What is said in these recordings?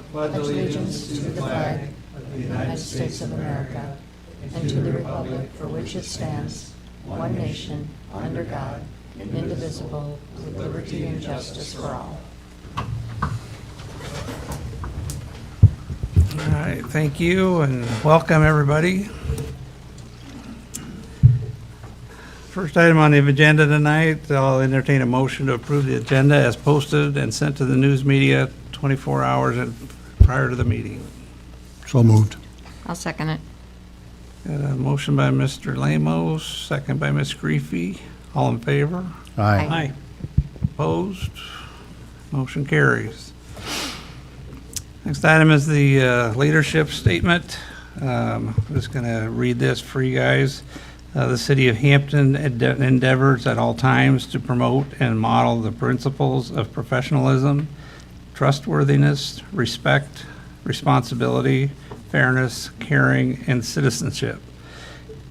pledge allegiance to the flag of the United States of America and to the republic for which it stands, one nation, under God, indivisible, with liberty and justice for all. All right, thank you and welcome everybody. First item on the agenda tonight, I'll entertain a motion to approve the agenda as posted and sent to the news media 24 hours prior to the meeting. So moved. I'll second it. Got a motion by Mr. Lamos, second by Ms. Griefy. All in favor? Aye. Opposed? Motion carries. Next item is the leadership statement. I'm just going to read this for you guys. The City of Hampton endeavors at all times to promote and model the principles of professionalism, trustworthiness, respect, responsibility, fairness, caring, and citizenship.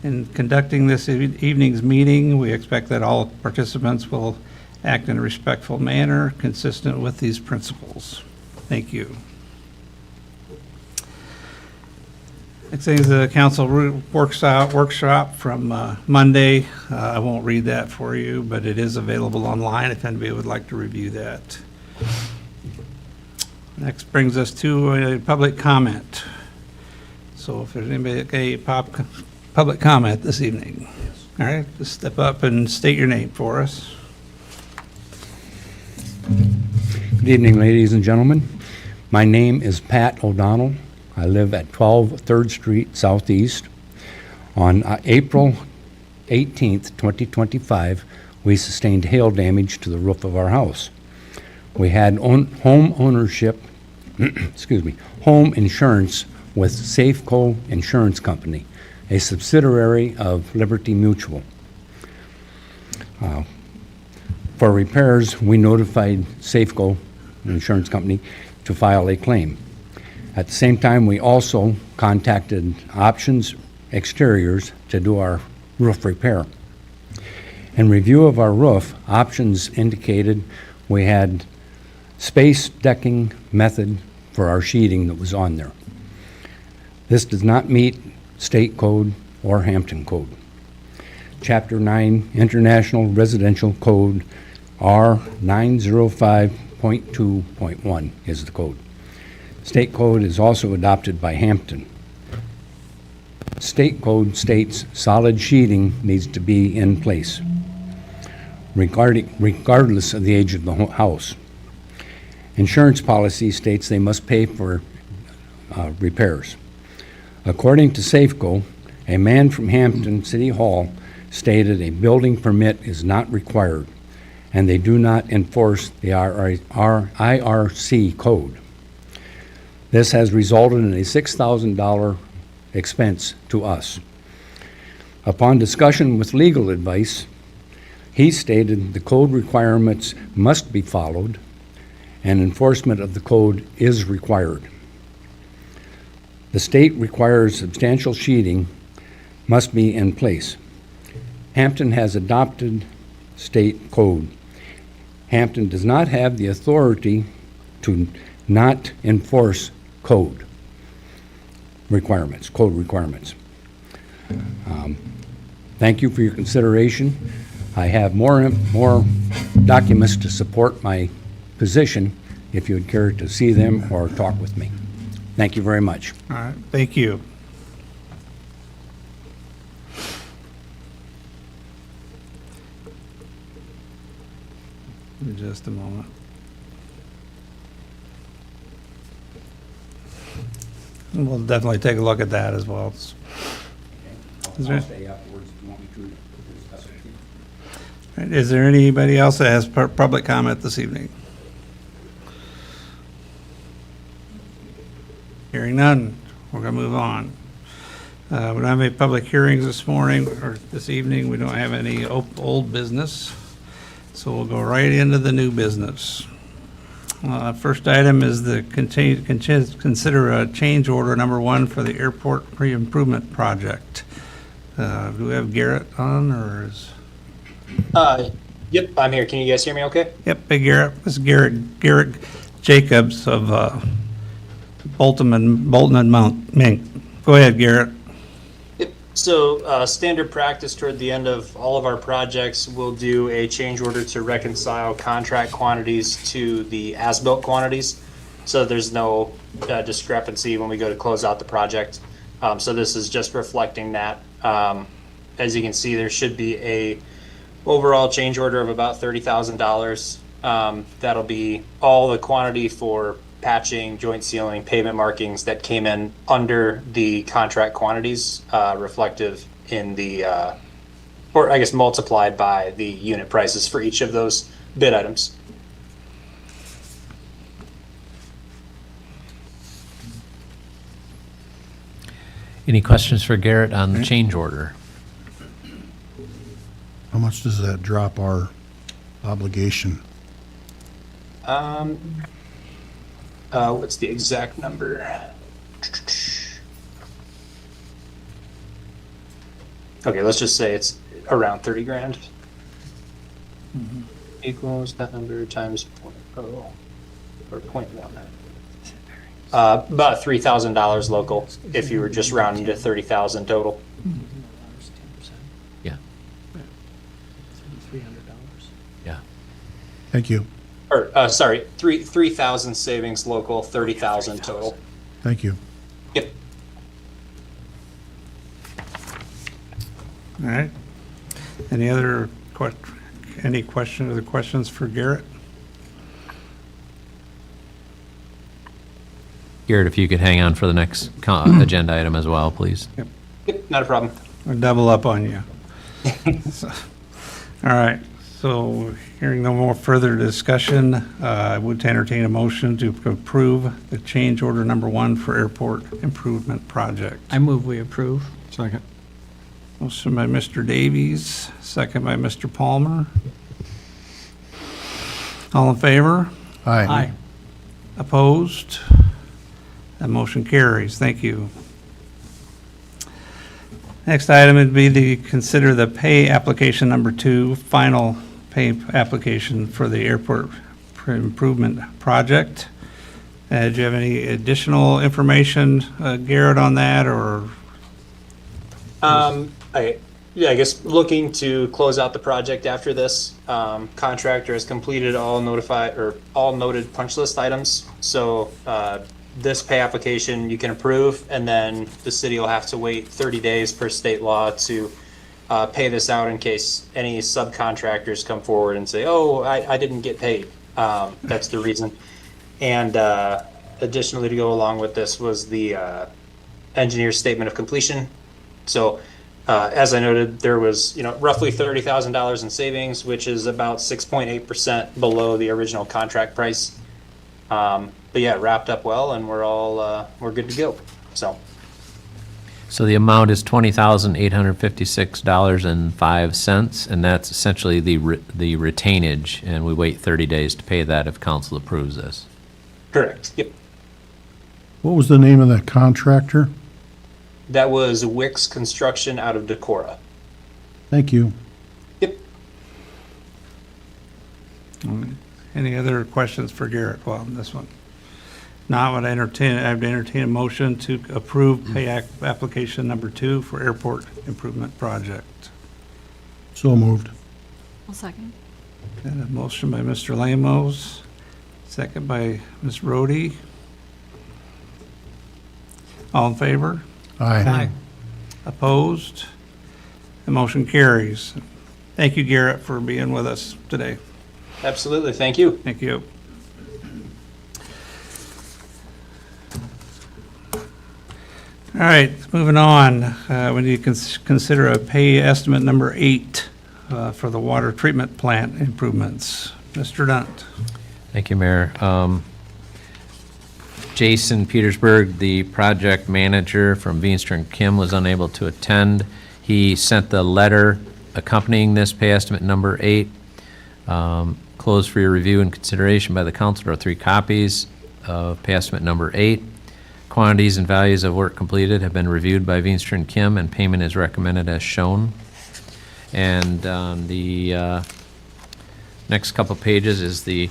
In conducting this evening's meeting, we expect that all participants will act in a respectful manner consistent with these principles. Thank you. Next thing is the council workshop from Monday. I won't read that for you, but it is available online if anybody would like to review that. Next brings us to a public comment. So if there's anybody, public comment this evening. All right, just step up and state your name for us. Good evening, ladies and gentlemen. My name is Pat O'Donnell. I live at 12 3rd Street Southeast. On April 18th, 2025, we sustained hail damage to the roof of our house. We had home ownership, home insurance with Safeco Insurance Company, a subsidiary of Liberty Mutual. For repairs, we notified Safeco Insurance Company to file a claim. At the same time, we also contacted Options Exteriors to do our roof repair. In review of our roof, Options indicated we had space decking method for our sheeting that was on there. This does not meet state code or Hampton code. Chapter 9 International Residential Code R905.2.1 is the code. State code is also adopted by Hampton. State code states solid sheeting needs to be in place, regardless of the age of the house. Insurance policy states they must pay for repairs. According to Safeco, a man from Hampton City Hall stated a building permit is not required, and they do not enforce the IRC code. This has resulted in a $6,000 expense to us. Upon discussion with legal advice, he stated the code requirements must be followed and enforcement of the code is required. The state requires substantial sheeting must be in place. Hampton has adopted state code. Hampton does not have the authority to not enforce code requirements. Thank you for your consideration. I have more documents to support my position if you would care to see them or talk with me. Thank you very much. All right, thank you. In just a moment. And we'll definitely take a look at that as well. Is there- I'll stay afterwards if you want me to discuss it with you. All right, is there anybody else that has public comment this evening? Hearing none, we're going to move on. We don't have any public hearings this morning or this evening. We don't have any old business. So we'll go right into the new business. First item is the consider a change order number 1 for the airport pre-improvement project. Do we have Garrett on, or is? Yep, I'm here. Can you guys hear me okay? Yep, hey Garrett. This is Garrett Jacobs of Bolton and Mink. Go ahead, Garrett. Yep. So standard practice toward the end of all of our projects, we'll do a change order to reconcile contract quantities to the as-built quantities. So there's no discrepancy when we go to close out the project. So this is just reflecting that. As you can see, there should be a overall change order of about $30,000. That'll be all the quantity for patching, joint sealing, pavement markings that came in under the contract quantities, reflective in the, or I guess multiplied by the unit prices for each of those bid items. Any questions for Garrett on the change order? How much does that drop our obligation? What's the exact number? Okay, let's just say it's around 30 grand. Equals that number times 0.0 or 0.1. About $3,000 local if you were just rounding to 30,000 total. Yeah. Yeah. Thank you. Or sorry, 3,000 savings local, 30,000 total. Thank you. Yep. All right. Any questions or questions for Garrett? Garrett, if you could hang on for the next agenda item as well, please. Yep, not a problem. Or double up on you. So, all right. So hearing no more further discussion, I would entertain a motion to approve the change order number 1 for airport improvement project. I move we approve. Second. Motion by Mr. Davies, second by Mr. Palmer. All in favor? Aye. Opposed? That motion carries. Thank you. Next item would be to consider the pay application number 2, final pay application for the airport improvement project. Do you have any additional information, Garrett, on that, or? I guess looking to close out the project after this. Contractor has completed all noted punch list items. So this pay application you can approve, and then the city will have to wait 30 days per state law to pay this out in case any subcontractors come forward and say, oh, I didn't get paid. That's the reason. And additionally, to go along with this was the engineer's statement of completion. So as I noted, there was roughly $30,000 in savings, which is about 6.8% below the original contract price. But yeah, it wrapped up well, and we're good to go. So the amount is $20,856.05, and that's essentially the retainage, and we wait 30 days to pay that if council approves this. Correct. Yep. What was the name of that contractor? That was Wix Construction out of Decorah. Thank you. Yep. Any other questions for Garrett? Well, this one. Now, I would entertain a motion to approve pay application number 2 for airport improvement project. So moved. I'll second. And a motion by Mr. Lamos, second by Ms. Rhodey. All in favor? Aye. Opposed? The motion carries. Thank you, Garrett, for being with us today. Absolutely. Thank you. Thank you. All right, moving on. We need to consider a pay estimate number 8 for the water treatment plant improvements. Mr. Dunt. Thank you, Mayor. Jason Petersburg, the project manager from Veenstra & Kim, was unable to attend. He sent the letter accompanying this pay estimate number 8, closed for your review and consideration by the council. There are 3 copies of pay estimate number 8. Quantities and values of work completed have been reviewed by Veenstra & Kim, and payment is recommended as shown. And on the next couple pages is the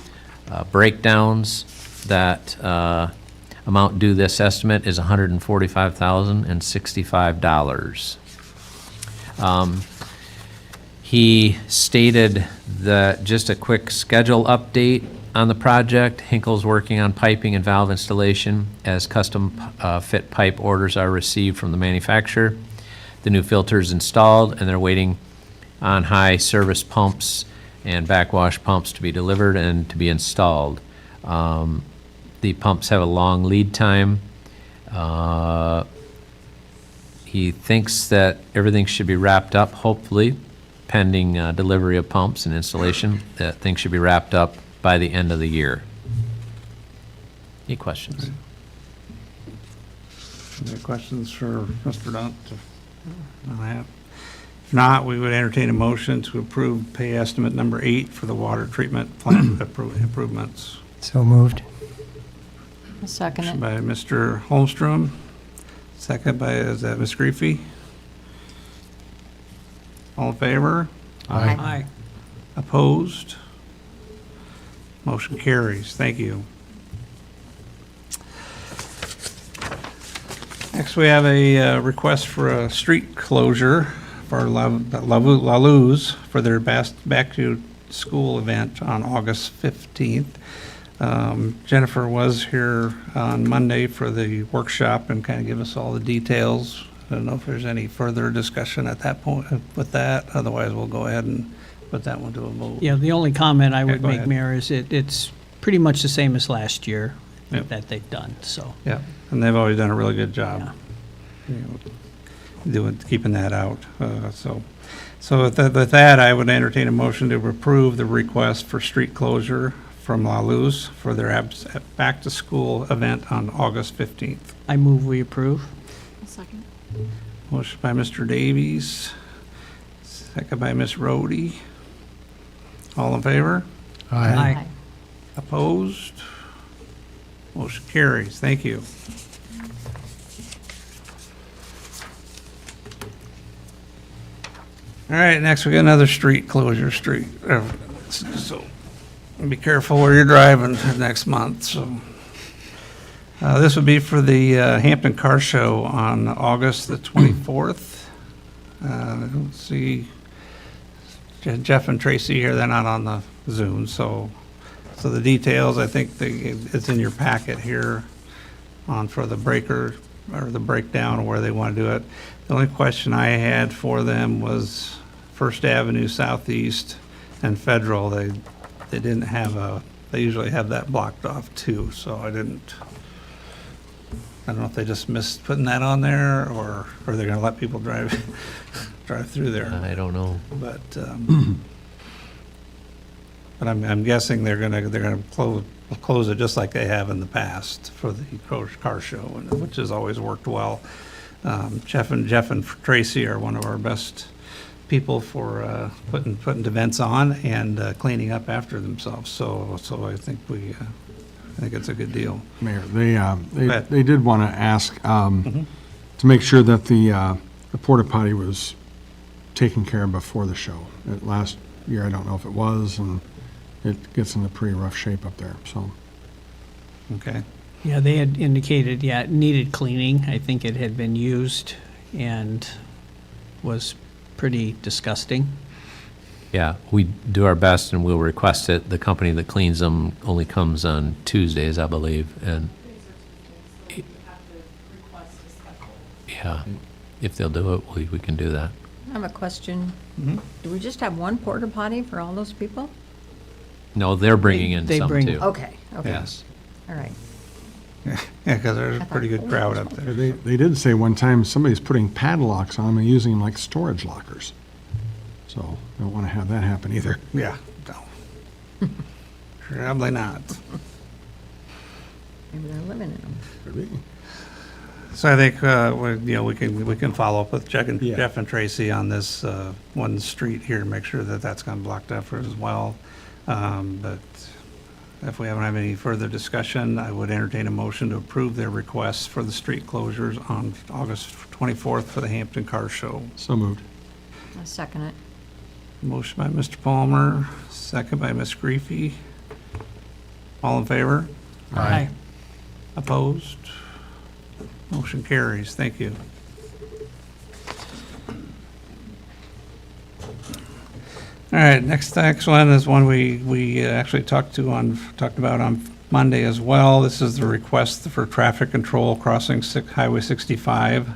breakdowns that Amount due this estimate is $145,065. He stated that, just a quick schedule update on the project. Hinkle's working on piping and valve installation as custom fit pipe orders are received from the manufacturer. The new filter is installed, and they're waiting on high service pumps and backwash pumps to be delivered and to be installed. The pumps have a long lead time. He thinks that everything should be wrapped up, hopefully, pending delivery of pumps and installation, that things should be wrapped up by the end of the year. Any questions? Any questions for Mr. Dunt on that? If not, we would entertain a motion to approve pay estimate number 8 for the water treatment plant improvements. So moved. I'll second it. By Mr. Holmstrom, second by, is that Ms. Griefy? All in favor? Aye. Opposed? Motion carries. Thank you. Next, we have a request for a street closure for La Luz for their back to school event on August 15th. Jennifer was here on Monday for the workshop and kind of give us all the details. I don't know if there's any further discussion at that point with that. Otherwise, we'll go ahead and put that one to a vote. Yeah, the only comment I would go make, ahead. Mayor, is it's pretty much the same as last year Yep. that they've done, so. Yeah, and they've always done a really good job. Yeah. You know, keeping that out. So with that, I would entertain a motion to approve the request for street closure from La Luz for their back-to-school event on August 15th. I move we approve. I'll second. Motion by Mr. Davies, second by Ms. Rhodey. All in favor? Aye. Opposed? Motion carries. Thank you. All right, next we got another street closure, so be careful where you're driving next month, so. This would be for the Hampton Car Show on August the 24th. Let's see, Jeff and Tracy here, they're not on the Zoom, so the details, I think it's in your packet here for the breaker, or the breakdown of where they want to do it. The only question I had for them was First Avenue Southeast and Federal. They didn't have they usually have that blocked off too, so I don't know if they just missed putting that on there, or they're gonna let people drive through there. I don't know. But I'm guessing they're gonna close it just like they have in the past for the car show, which has always worked well. Jeff and Tracy are one of our best people for putting events on and cleaning up after themselves. So I think I think it's a good deal. Mayor, ahead. they did want to ask to make sure that the porta potty was taken care of before the show. Last year, I don't know if it was, and it gets in a pretty rough shape up there, so. Okay. Yeah, they had indicated, it needed cleaning. I think it had been used and was pretty disgusting. Yeah, we do our best and we'll request it. The company that cleans them only comes on Tuesdays, I believe, and yeah, if they'll do it, we can do that. I have a question. Mhm. Do we just have one porta potty for all those people? No, they're bringing in They some bring- too. Okay, okay. Yes. All right. Yeah, because there's a pretty good crowd up there. They did say one time somebody's putting padlocks on them and using them like storage lockers. So, don't want to have that happen either. Yeah, no. Probably not. Maybe they're living in them. So I think, we can follow up with Jeff and Tracy on this one street here, make sure that that's gonna blocked off as well. But if we haven't had any further discussion, I would entertain a motion to approve their requests for the street closures on August 24th for the Hampton Car Show. So moved. I'll second it. Motion by Mr. Palmer, second by Ms. Griefy. All in favor? Aye. Opposed? Motion carries. Thank you. All right, next one is one we actually talked about on Monday as well. This is the request for traffic control crossing Highway 65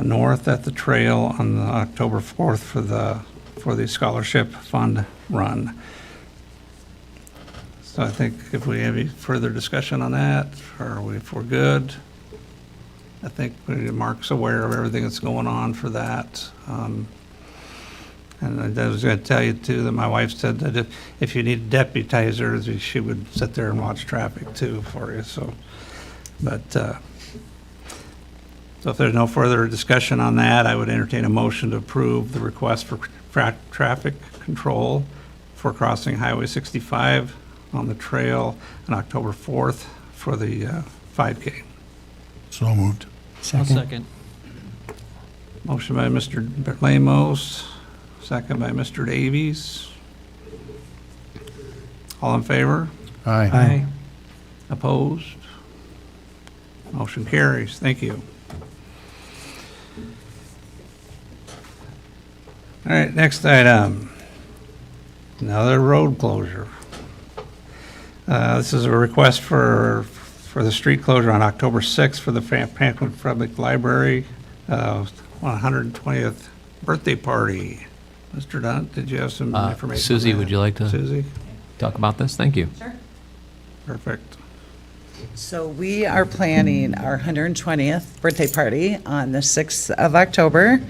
north at the trail on October 4th for the scholarship fund run. So I think if we have any further discussion on that, or if we're good, I think Mark's aware of everything that's going on for that. And I was going to tell you too that my wife said that if you need deputizers, she would sit there and watch traffic too for you. So, so if there's no further discussion on that, I would entertain a motion to approve the request for traffic control for crossing Highway 65 on the trail on October 4th for the 5K. So moved. I'll second. Motion by Mr. Lamos, second by Mr. Davies. All in favor? Aye. Opposed? Motion carries. Thank you. All right, next item. Another road closure. This is a request for the street closure on October 6th for the Hampton Public Library 120th birthday party. Mr. Dunt, did you have some information? Susie, on that? would you like to Susie? talk about this? Thank you. Sure. Perfect. So we are planning our 120th birthday party on the 6th of October,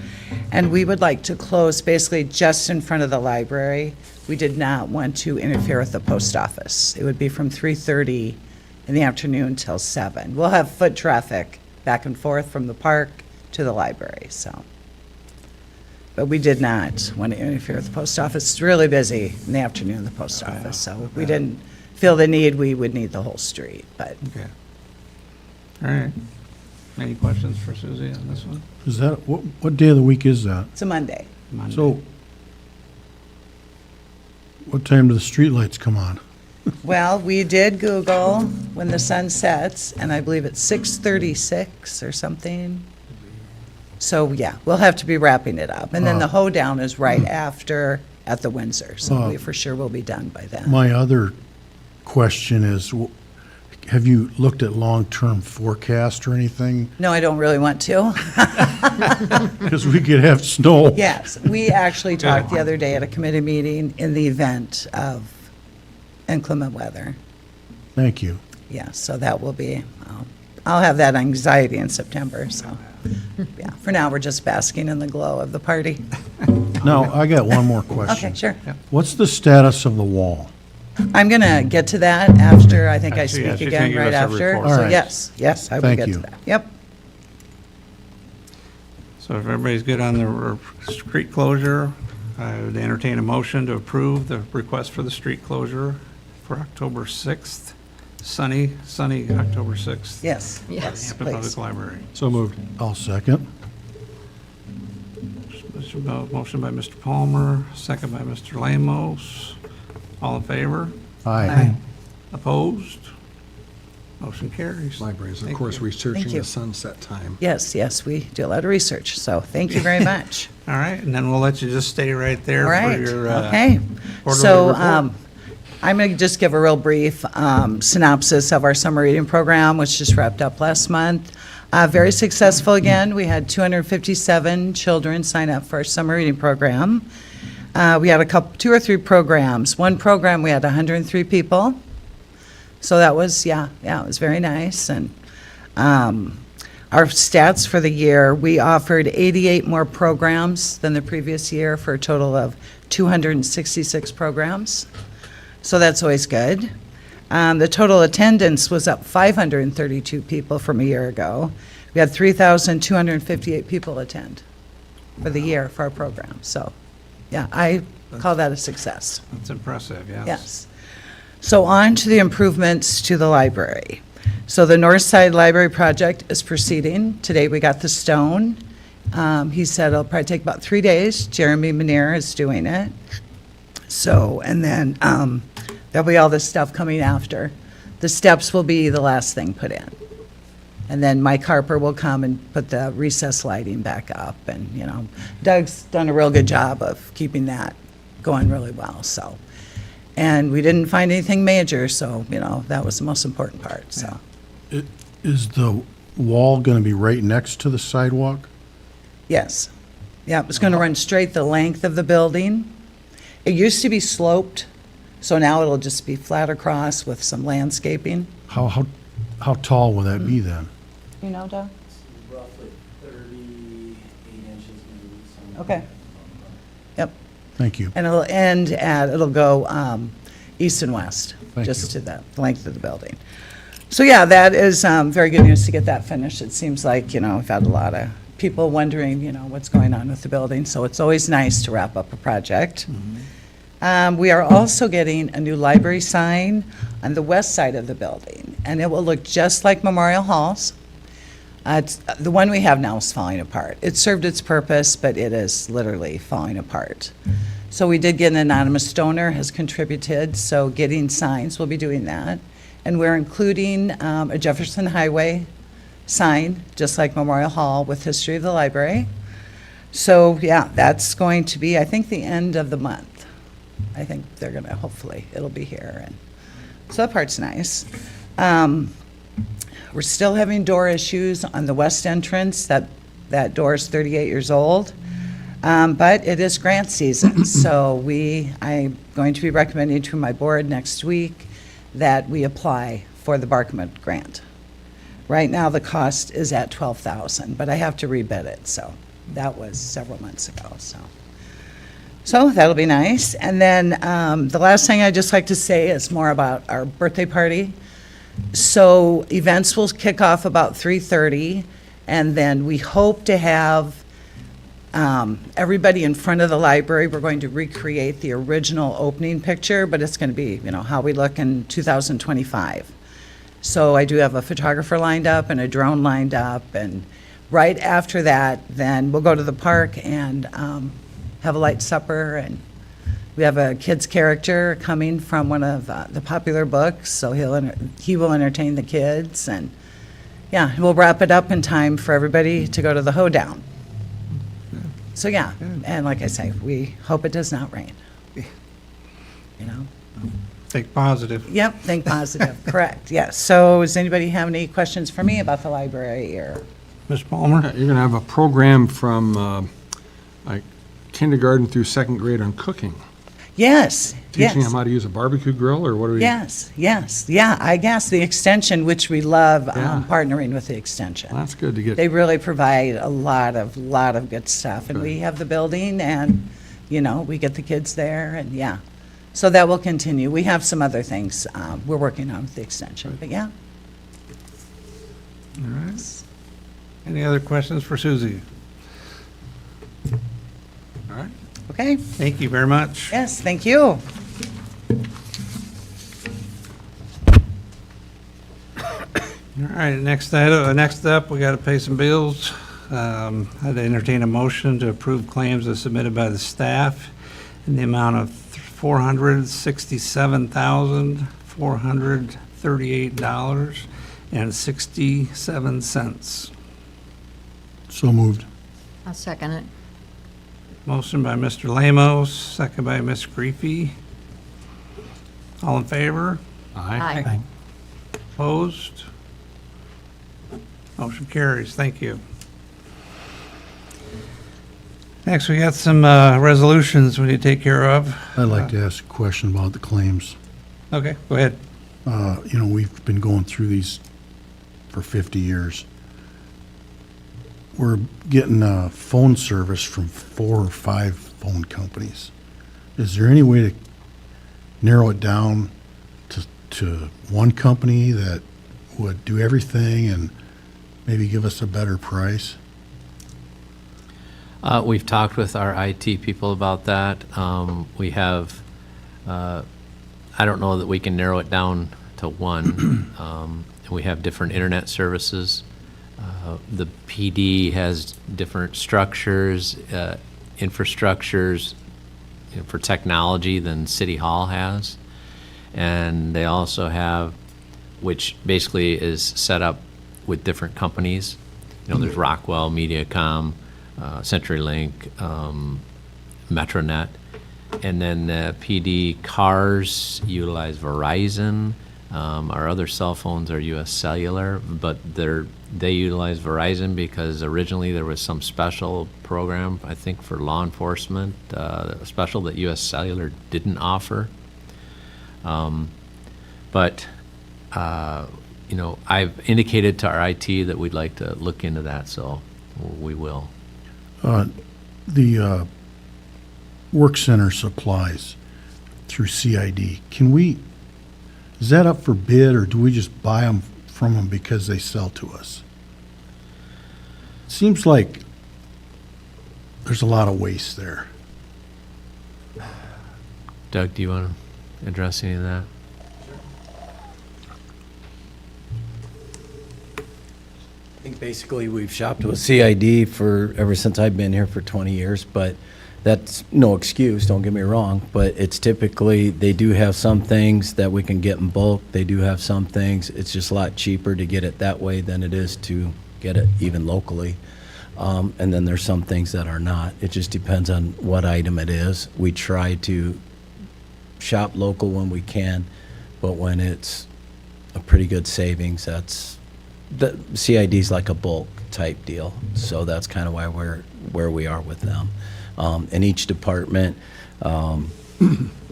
and we would like to close basically just in front of the library. We did not want to interfere with the post office. It would be from 3:30 in the afternoon till 7. We'll have foot traffic back and forth from the park to the library, so. But we did not want to interfere with the post office. It's really busy in the afternoon, the post office, so if we didn't feel the need, we would need the whole street, but Okay. All right. Any questions for Susie on this one? Is that, what day of the week is that? it's a Monday. Monday. So, what time do the streetlights come on? Well, we did Google when the sun sets, and I believe it's 6:36 or something. So, yeah, we'll have to be wrapping it up. And then the hoedown is right after at the Windsor, so we for sure will be done by then. My other question is, have you looked at long-term forecast or anything? No, I don't really want to. Because we could have snow. Yes, we actually talked the other day at a committee meeting in the event of inclement weather. Thank you. Yeah, so that will be, I'll have that anxiety in September, so, yeah. For now, we're just basking in the glow of the party. Now, I got one more question. Okay, sure. What's the status of the wall? I'm going to get to that after, I think I Actually, yeah, speak she's again gonna give right us a after. report. All So right. yes, I will Thank get to you. that. Yep. So if everybody's good on the street closure, I would entertain a motion to approve the request for the street closure for October 6th, sunny October 6th. Yes, yes, Hampton Public please. Library. So moved. I'll second. Motion by Mr. Palmer, second by Mr. Lamos. All in favor? Aye. Opposed? Motion carries. Libraries, of Thank course, you. researching Thank you. the sunset time. Yes, yes, we do a lot of research, so thank you very much. All right, and then we'll let you just stay right there All for right, your okay. quarterly So, report. I'm going to just give a real brief synopsis of our summer reading program, which just wrapped up last month. Very successful again. We had 257 children sign up for our summer reading program. We had two or three programs. One program, we had 103 people. So that was, it was very nice. And our stats for the year, we offered 88 more programs than the previous year for a total of 266 programs. So that's always good. The total attendance was up 532 people from a year ago. We had 3,258 people attend for the year for our program. So, yeah, I call that a success. That's impressive, yes. Yes. So on to the improvements to the library. So the North Side Library project is proceeding. Today we got the stone. He said it'll probably take about 3 days. Jeremy Manier is doing it. So, and then there'll be all this stuff coming after The steps will be the last thing put in. And then Mike Harper will come and put the recessed lighting back up, and, you know, Doug's done a real good job of keeping that going really well, so. And we didn't find anything major, so, you know, that was the most important part, so. Is the wall going to be right next to the sidewalk? Yes. Yeah, it's going to run straight the length of the building. It used to be sloped, so now it'll just be flat across with some landscaping. How tall will that be then? You know, Doug? Roughly 38 inches, maybe. Okay. Yep. Thank you. And it'll go east and west, Thank just you. to the length of the building. So, yeah, that is very good news to get that finished. It seems like, you know, we've had a lot of people wondering, you know, what's going on with the building, so it's always nice to wrap up a project. We are also getting a new library sign on the west side of the building, and it will look just like Memorial Hall's. The one we have now is falling apart. It served its purpose, but it is literally falling apart. So we did get an anonymous donor has contributed, so Getting Signs will be doing that. And we're including a Jefferson Highway sign, just like Memorial Hall, with history of the library. So, yeah, that's going to be, I think, the end of the month. I think they're gonna, hopefully, it'll be here, and so that part's nice. We're still having door issues on the west entrance. That door is 38 years old. But it is grant season, so I'm going to be recommending to my board next week that we apply for the Barkman grant. Right now, the cost is at $12,000, but I have to rebid it, so that was several months ago, so that'll be nice. And then the last thing I'd just like to say is more about our birthday party. So events will kick off about 3:30, and then we hope to have everybody in front of the library. We're going to recreate the original opening picture, but it's going to be, you know, how we look in 2025. So I do have a photographer lined up and a drone lined up, and right after that, then we'll go to the park and have a light supper, and we have a kid's character coming from one of the popular books, so he will entertain the kids, and yeah, we'll wrap it up in time for everybody to go to the hoedown. So yeah, and like I say, we hope it does not rain. You know? Think positive. Yep, think positive, correct, yes. So does anybody have any questions for me about the library, or? Ms. Palmer? You're going to have a program from like kindergarten through second grade on cooking. Yes, yes. Teaching them how to use a barbecue grill, or what are we? Yes, yeah, I guess the extension, which we love Yeah. partnering with the extension. Well, that's good to get. They really provide a lot of good stuff, and we have the building, and, you know, we get the kids there, and yeah. So that will continue. We have some other things we're working on with the extension, but yeah. All right. Any other questions for Susie? All right. Okay, Thank you very much. yes, thank you. All right, next up, we got to pay some bills. I'd entertain a motion to approve claims as submitted by the staff in the amount of $467,438.67. So moved. I'll second it. Motion by Mr. Lamos, second by Ms. Greefy. All in favor? Aye. Opposed? Motion carries. Thank you. Next, we got some resolutions we need to take care of. I'd like to ask a question about the claims. Okay, go ahead. You know, we've been going through these for 50 years. We're getting phone service from 4 or 5 phone companies. Is there any way to narrow it down to one company that would do everything and maybe give us a better price? We've talked with our IT people about that. We have, I don't know that we can narrow it down to one. We have different internet services. The PD has different structures, infrastructures, you know, for technology than City Hall has. And they also have which basically is set up with different companies. You know, there's Rockwell, MediaCom, CenturyLink, Metronet. And then the PD cars utilize Verizon. Our other cell phones are US Cellular, but they utilize Verizon because originally there was some special program, I think, for law enforcement, special that US Cellular didn't offer. But you know, I've indicated to our IT that we'd like to look into that, so we will. The work center supplies through CID, is that up for bid, or do we just buy them from them because they sell to us? Seems like there's a lot of waste there. Doug, do you want to address any of that? I think basically we've shopped with CID for, ever since I've been here for 20 years, but that's no excuse, don't get me wrong, but it's typically, they do have some things that we can get in bulk. They do have some things, it's just a lot cheaper to get it that way than it is to get it even locally. And then there's some things that are not. It just depends on what item it is. We try to shop local when we can, but when it's a pretty good savings, the CID's like a bulk type deal. So that's kind of why we're where we are with them. In each department,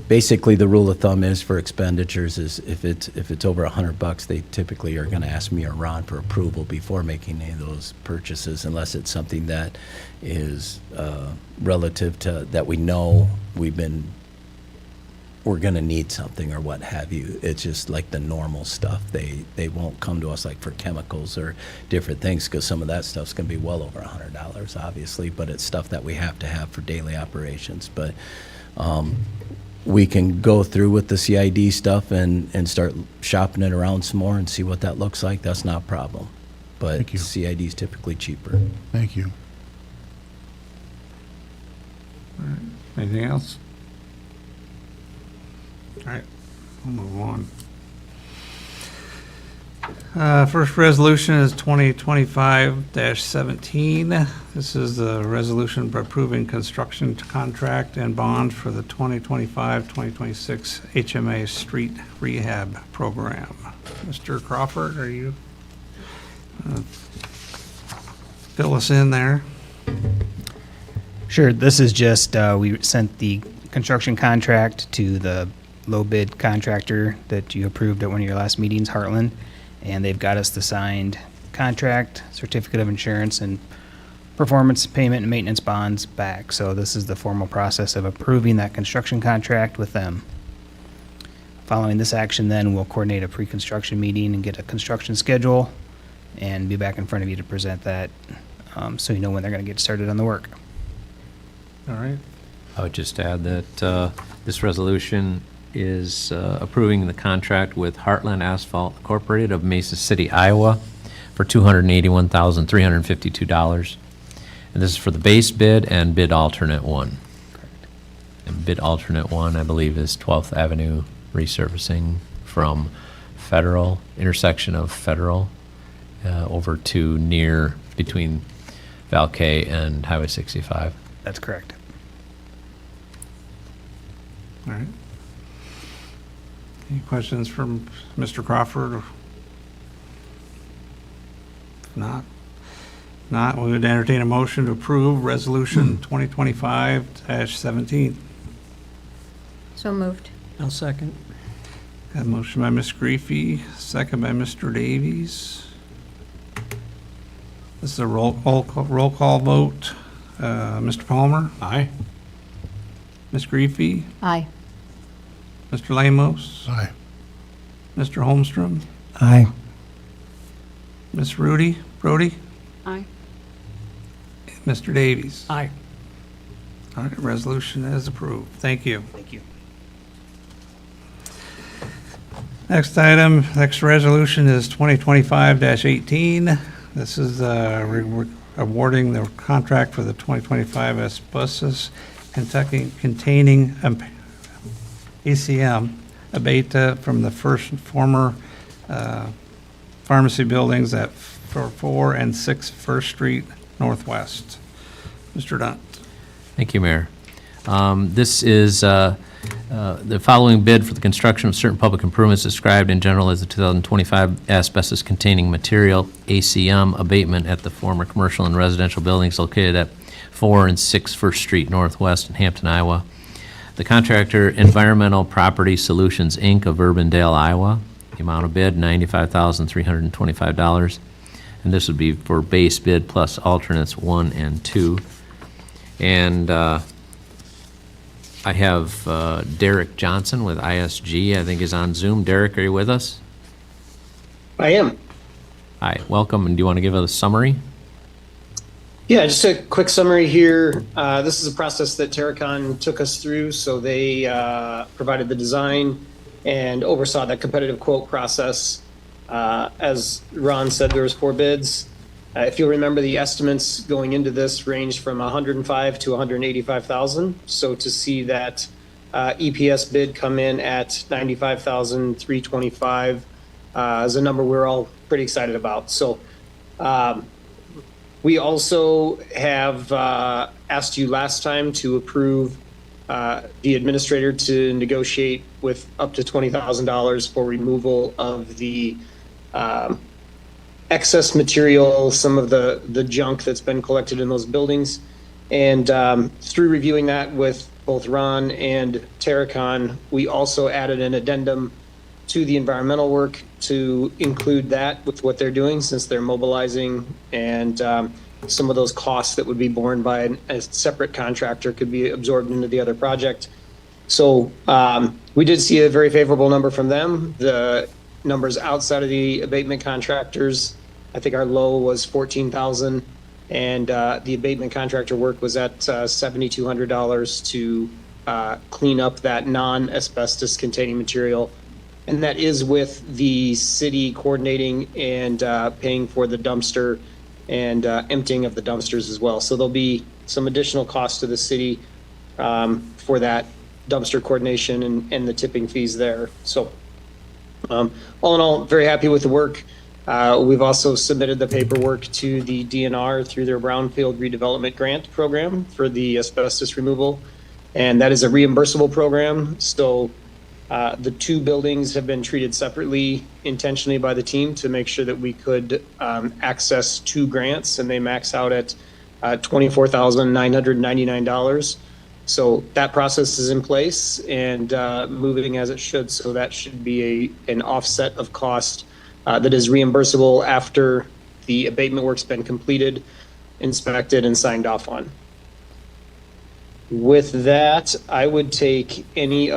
basically the rule of thumb is for expenditures is if it's over $100, they typically are going to ask me or Ron for approval before making any of those purchases, unless it's something that is relative to that we know we're going to need something or what have you. It's just like the normal stuff. They won't come to us like for chemicals or different things, because some of that stuff's going to be well over $100, obviously, but it's stuff that we have to have for daily operations. But we can go through with the CID stuff and start shopping it around some more and see what that looks like. That's not a problem. But Thank you. CID is typically cheaper. Thank you. Anything else? All right, we'll move on. First resolution is 2025-17. This is the resolution approving construction contract and bond for the 2025-2026 HMA Street Rehab Program. Mr. Crawford, are you fill us in there? Sure. This is just, we sent the construction contract to the low bid contractor that you approved at one of your last meetings, Heartland, and they've got us the signed contract, certificate of insurance, and performance payment and maintenance bonds back. So this is the formal process of approving that construction contract with them. Following this action, then we'll coordinate a pre-construction meeting and get a construction schedule and be back in front of you to present that, so you know when they're going to get started on the work. All right. I would just add that this resolution is approving the contract with Heartland Asphalt Incorporated of Mesa City, Iowa for $281,352. And this is for the base bid and bid alternate one. And bid alternate one, I believe, is 12th Avenue resurfacing from Federal, intersection of Federal, over to near between Valkay and Highway 65. That's correct. All right. Any questions from Mr. Crawford? If not, we would entertain a motion to approve Resolution 2025-17. So moved. I'll second. Got a motion by Ms. Griefy, second by Mr. Davies. This is a roll call vote. Mr. Palmer? Aye. Ms. Griefy? Aye. Mr. Lamos? Aye. Mr. Holmstrom? Aye. Ms. Brody? Aye. Mr. Davies? Aye. All right, resolution is approved. Thank you. Thank you. Next item, next resolution is 2025-18. This is awarding the contract for the 2025 asbestos containing ACM abate from the former pharmacy buildings at 4 and 6 First Street Northwest. Mr. Dunt. Thank you, Mayor. This is the following bid for the construction of certain public improvements described in general as the 2025 asbestos-containing material ACM abatement at the former commercial and residential buildings located at 4 and 6 First Street Northwest in Hampton, Iowa. The contractor, Environmental Property Solutions, Inc. of Urbandale, Iowa. The amount of bid, $95,325. And this would be for base bid plus alternates 1 and 2. And I have Derek Johnson with ISG, I think is on Zoom. Derek, are you with us? I am. Hi, welcome. And do you want to give us a summary? Yeah, just a quick summary here. This is a process that Terracon took us through. So they provided the design and oversaw that competitive quote process. As Ron said, there was 4 bids. If you'll remember, the estimates going into this ranged from 105 to 185,000. So to see that EPS bid come in at 95,325 is a number we're all pretty excited about. So we also have asked you last time to approve the administrator to negotiate with up to $20,000 for removal of the excess material, some of the junk that's been collected in those buildings. And through reviewing that with both Ron and Terracon, we also added an addendum to the environmental work to include that with what they're doing, since they're mobilizing, and some of those costs that would be borne by a separate contractor could be absorbed into the other project. So we did see a very favorable number from them. The numbers outside of the abatement contractors, I think our low was 14,000, and the abatement contractor work was at $7,200 to clean up that non-asbestos containing material. And that is with the city coordinating and paying for the dumpster and emptying of the dumpsters as well. So there'll be some additional cost to the city for that dumpster coordination and the tipping fees there. So all in all, very happy with the work. We've also submitted the paperwork to the DNR through their Brownfield Redevelopment Grant Program for the asbestos removal. And that is a reimbursable program. So the 2 buildings have been treated separately intentionally by the team to make sure that we could access 2 grants, and they max out at $24,999. So that process is in place and moving as it should. So that should be an offset of cost that is reimbursable after the abatement work's been completed, inspected, and signed off on. With that, I would take any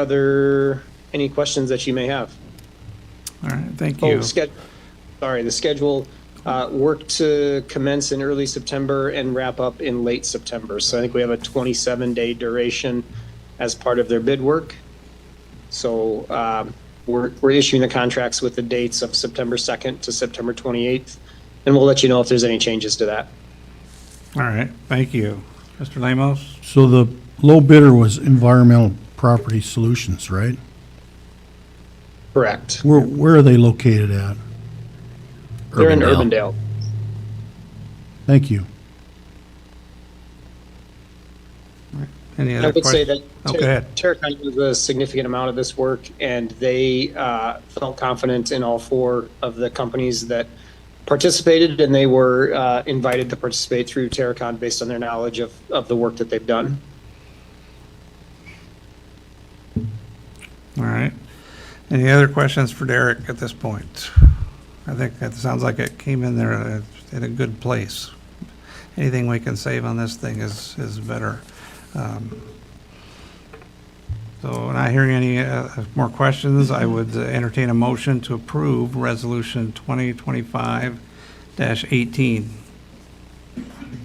questions that you may have. All right, thank you. The schedule work to commence in early September and wrap up in late September. So I think we have a 27-day duration as part of their bid work. So we're issuing the contracts with the dates of September 2nd to September 28th, and we'll let you know if there's any changes to that. All right, thank you. Mr. Lemos? So the low bidder was Environmental Property Solutions, right? Correct. Where are they located at? They're in Urbandale. Thank you. Any I other would say questions? that Oh, go ahead. Terracon does a significant amount of this work, and they felt confident in all 4 of the companies that participated, and they were invited to participate through Terracon based on their knowledge of the work that they've done. All right. Any other questions for Derek at this point? I think that sounds like it came in there in a good place. Anything we can save on this thing is better. So not hearing any more questions, I would entertain a motion to approve Resolution 2025-18.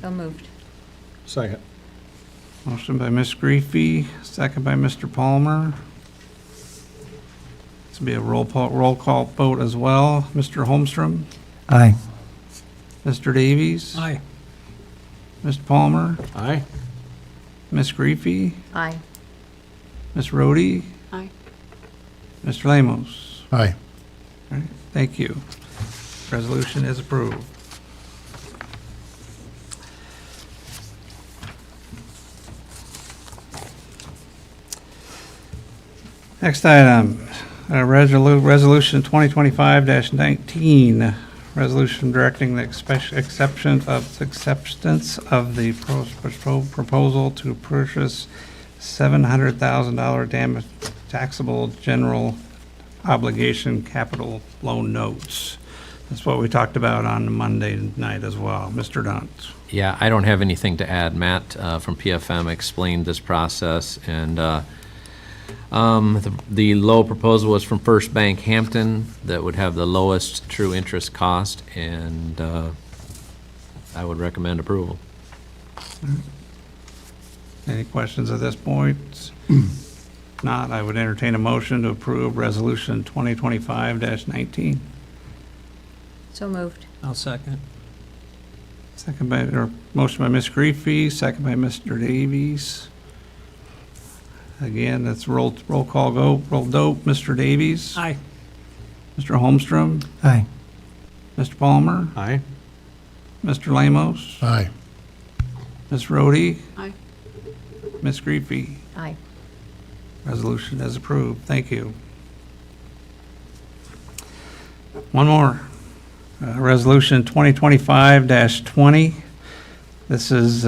So moved. Second. Motion by Ms. Griefy, second by Mr. Palmer. This will be a roll call vote as well. Mr. Holmstrom? Aye. Mr. Davies? Aye. Mr. Palmer? Aye. Ms. Griefy? Aye. Ms. Rhodey? Aye. Mr. Lemos? Aye. All right, Thank you. Resolution is approved. Next item, Resolution 2025-19, resolution directing the acceptance of the proposal to purchase $700,000 taxable general obligation capital loan notes. That's what we talked about on Monday night as well. Mr. Dunt. Yeah, I don't have anything to add. Matt from PFM explained this process, and the low proposal was from First Bank Hampton that would have the lowest true interest cost, and I would recommend approval. Any questions at this point? If not, I would entertain a motion to approve Resolution 2025-19. So moved. I'll second. Second by, or motion by Ms. Griefy, second by Mr. Davies. Again, that's roll call go, roll dope. Mr. Davies? Aye. Mr. Holmstrom? Aye. Mr. Palmer? Aye. Mr. Lamos? Aye. Ms. Rhodey? Aye. Ms. Griefy? Aye. Resolution is approved. Thank you. One more. Resolution 2025-20. This is,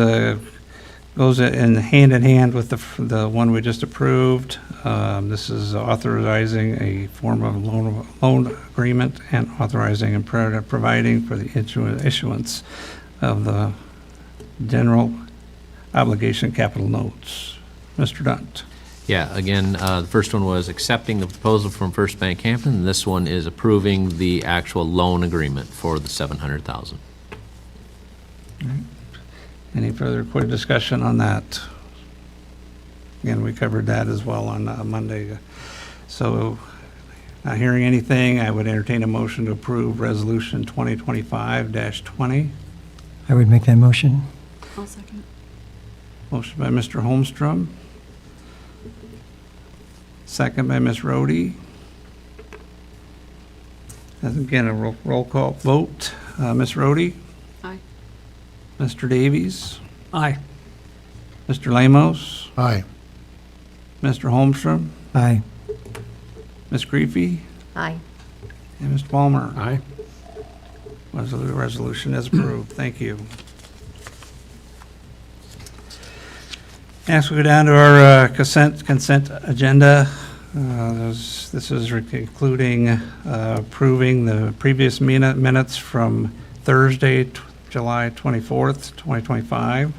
goes in hand with the one we just approved. This is authorizing a form of loan agreement and authorizing and providing for the issuance of the general obligation capital notes. Mr. Dunt. Yeah, again, the first one was accepting the proposal from First Bank Hampton, and this one is approving the actual loan agreement for the $700,000. Any further quick discussion on that? Again, we covered that as well on Monday. So, not hearing anything, I would entertain a motion to approve Resolution 2025-20. I would make that motion. I'll second. Motion by Mr. Holmstrom. Second by Ms. Rhodey. And again, a roll call vote. Ms. Rhodey? Aye. Mr. Davies? Aye. Mr. Lamos? Aye. Mr. Holmstrom? Aye. Ms. Griefy? Aye. And Mr. Palmer? Aye. Resolution is approved. Thank you. Next, we go down to our consent agenda. This is including approving the previous minutes from Thursday, July 24th, 2025.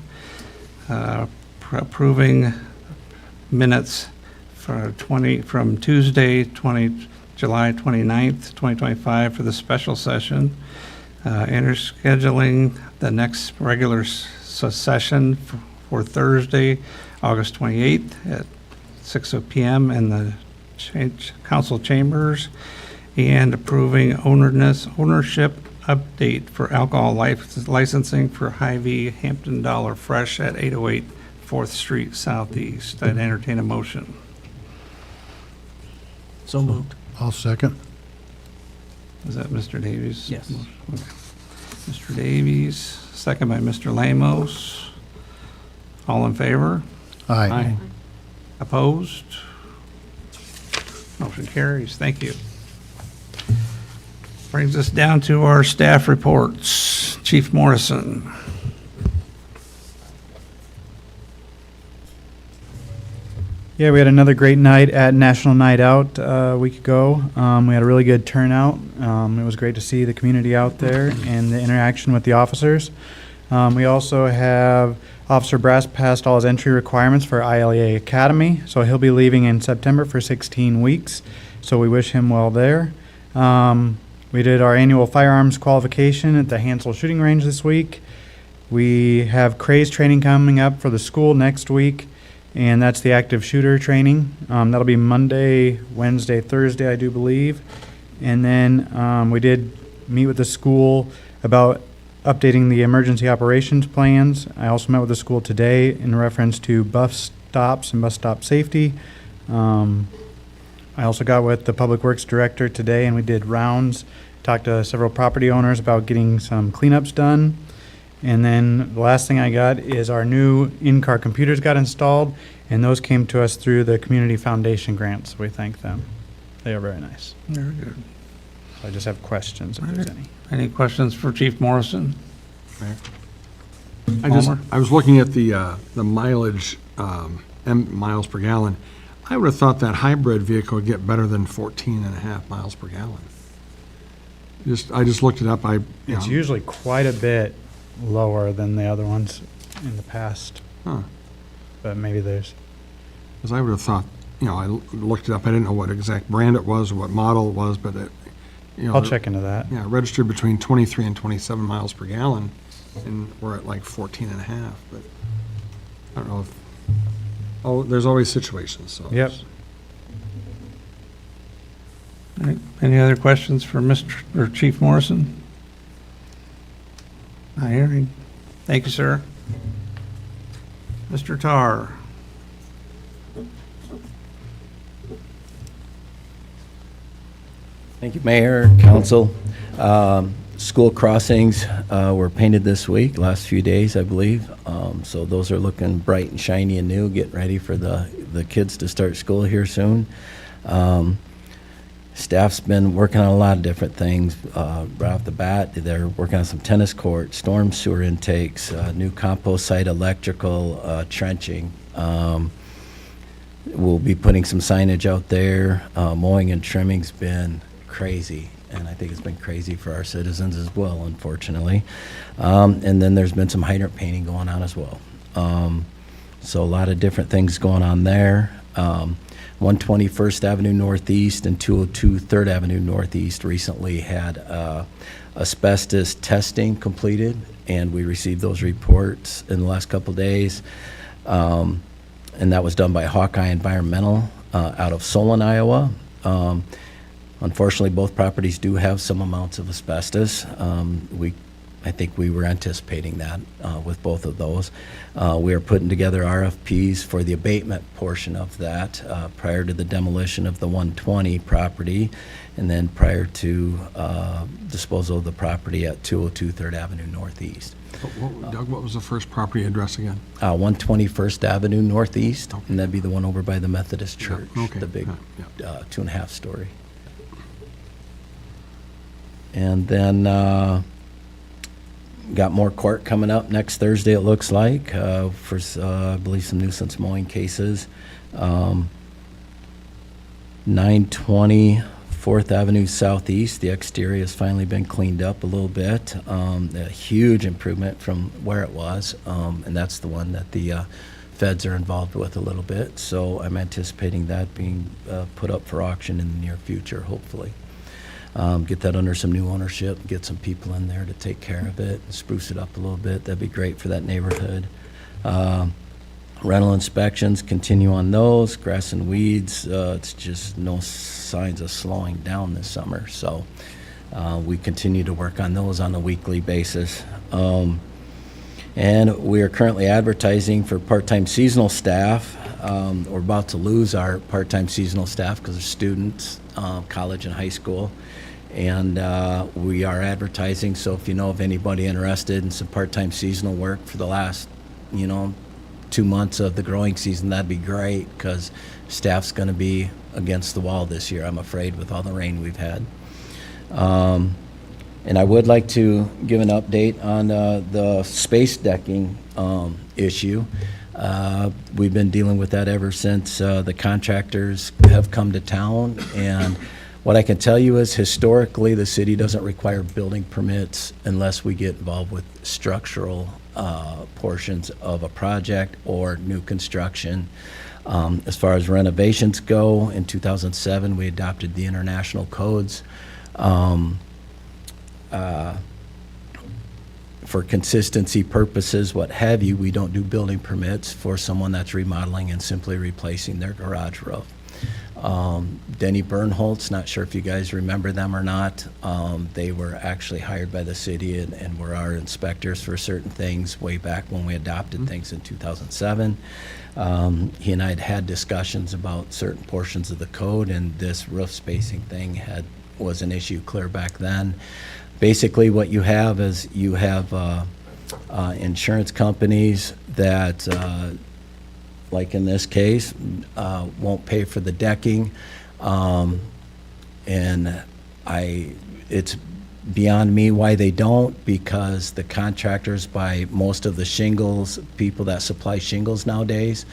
Approving minutes from Tuesday, July 29th, 2025 for the special session. Scheduling the next regular session for Thursday, August 28th at 6 p.m. in the council chambers, and approving ownership update for alcohol licensing for Hy-Vee Hampton Dollar Fresh at 808 4th Street Southeast. I'd entertain a motion. So moved. I'll second. Is that Mr. Davies? Yes. Okay. Mr. Davies, second by Mr. Lamos. All in favor? Aye. Opposed? Motion carries. Thank you. Brings us down to our staff reports. Chief Morrison. Yeah, we had another great night at National Night Out a week ago. We had a really good turnout. It was great to see the community out there and the interaction with the officers. We also have Officer Brass passed all his entry requirements for ILEA Academy, so he'll be leaving in September for 16 weeks, so we wish him well there. We did our annual firearms qualification at the Hansel Shooting Range this week. We have craze training coming up for the school next week, and that's the active shooter training. That'll be Monday, Wednesday, Thursday, I do believe. And then we did meet with the school about updating the emergency operations plans. I also met with the school today in reference to bus stops and bus stop safety. I also got with the Public Works Director today, and we did rounds, talked to several property owners about getting some cleanups done. And then the last thing I got is our new in-car computers got installed, and those came to us through the Community Foundation grants. We thank them. They are very nice. Very good. I just have questions if there's any. Any questions for Chief Morrison? Palmer? I was looking at the mileage, miles per gallon. I would have thought that hybrid vehicle would get better than 14.5 miles per gallon. I just looked it up. It's usually quite a bit lower than the other ones in the past. Huh. But maybe there's, Because I would have thought, I looked it up. I didn't know what exact brand it was or what model it was, but I'll check into that. Yeah, registered between 23 and 27 miles per gallon, and we're at like 14.5, but I don't know if, there's always situations, so. Yep. All right. Any other questions for Chief Morrison? Not hearing. Thank you, sir. Mr. Tar. Thank you, Mayor, Council. School crossings were painted this week, last few days, I believe. So those are looking bright and shiny and new, getting ready for the kids to start school here soon. Staff's been working on a lot of different things. Right off the bat, they're working on some tennis courts, storm sewer intakes, new compost site, electrical, trenching. We'll be putting some signage out there. Mowing and trimming's been crazy, and I think it's been crazy for our citizens as well, unfortunately. And then there's been some hydrant painting going on as well. So a lot of different things going on there. 120 First Avenue Northeast and 202 3rd Avenue Northeast recently had asbestos testing completed, and we received those reports in the last couple days. And that was done by Hawkeye Environmental out of Solon, Iowa. Unfortunately, both properties do have some amounts of asbestos. I think we were anticipating that with both of those. We are putting together RFPs for the abatement portion of that prior to the demolition of the 120 property, and then prior to disposal of the property at 202 3rd Avenue Northeast. Doug, what was the first property address again? 120 First Avenue Northeast, and that'd be the one over by the Methodist Church, okay. the big Yeah. 2.5-story. And then got more court coming up next Thursday, it looks like, for, I believe, some nuisance mowing cases. 920 4th Avenue Southeast, the exterior has finally been cleaned up a little bit. A huge improvement from where it was, and that's the one that the feds are involved with a little bit. So I'm anticipating that being put up for auction in the near future, hopefully. Get that under some new ownership, get some people in there to take care of it, and spruce it up a little bit. That'd be great for that neighborhood. Rental inspections, continue on those. Grass and weeds, it's just no signs of slowing down this summer. So we continue to work on those on a weekly basis. And we are currently advertising for part-time seasonal staff. We're about to lose our part-time seasonal staff because they're students, college and high school. And we are advertising, so if you know of anybody interested in some part-time seasonal work for the last, 2 months of the growing season, that'd be great, because staff's going to be against the wall this year, I'm afraid, with all the rain we've had. And I would like to give an update on the space decking issue. We've been dealing with that ever since the contractors have come to town, and what I can tell you is historically the city doesn't require building permits unless we get involved with structural portions of a project or new construction. As far as renovations go, in 2007 we adopted the international codes. For consistency purposes, what have you, we don't do building permits for someone that's remodeling and simply replacing their garage roof. Denny Bernholtz, not sure if you guys remember them or not. They were actually hired by the city and were our inspectors for certain things way back when we adopted things in 2007. He and I had discussions about certain portions of the code, and this roof spacing thing was an issue clear back then. Basically, what you have is you have insurance companies that, like in this case, won't pay for the decking. And it's beyond me why they don't, because the contractors buy most of the shingles, people that supply shingles nowadays.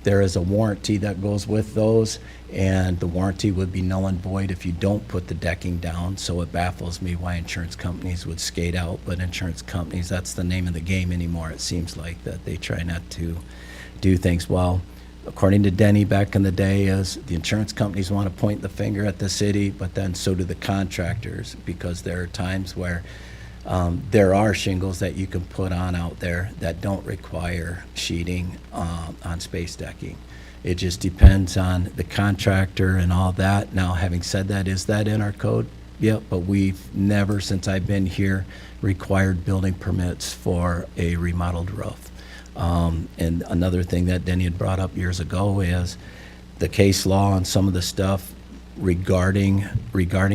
There is a warranty that goes with those, and the warranty would be null and void if you don't put the decking down. So it baffles me why insurance companies would skate out, but insurance companies, that's the name of the game anymore. It seems like that they try not to do things well. According to Denny back in the day, is the insurance companies want to point the finger at the city, but then so do the contractors, because there are times where there are shingles that you can put on out there that don't require sheeting on space decking. It just depends on the contractor and all that. Now, having said that, is that in our code? Yep, but we've never, since I've been here, required building permits for a remodeled roof. And another thing that Denny had brought up years ago is the case law and some of the stuff regarding